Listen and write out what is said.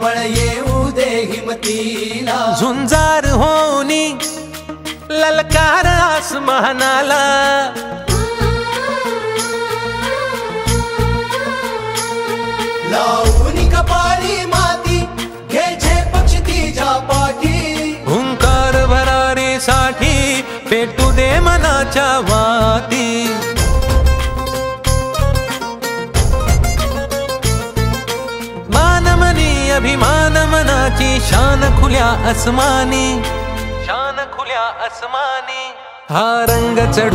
बळ येऊ दे हिमतीला, झुंजार होनी ललकार आसमानाला, लावून कपाळी माती घे झेप तिच्या पाठी, हुंकार भरारीसाठी पेटू दे मनाच्या वाती, मानमनी अभिमान मनाची शान खुल्या आसमानी, शान खुल्या आसमानी, हा रंग चढू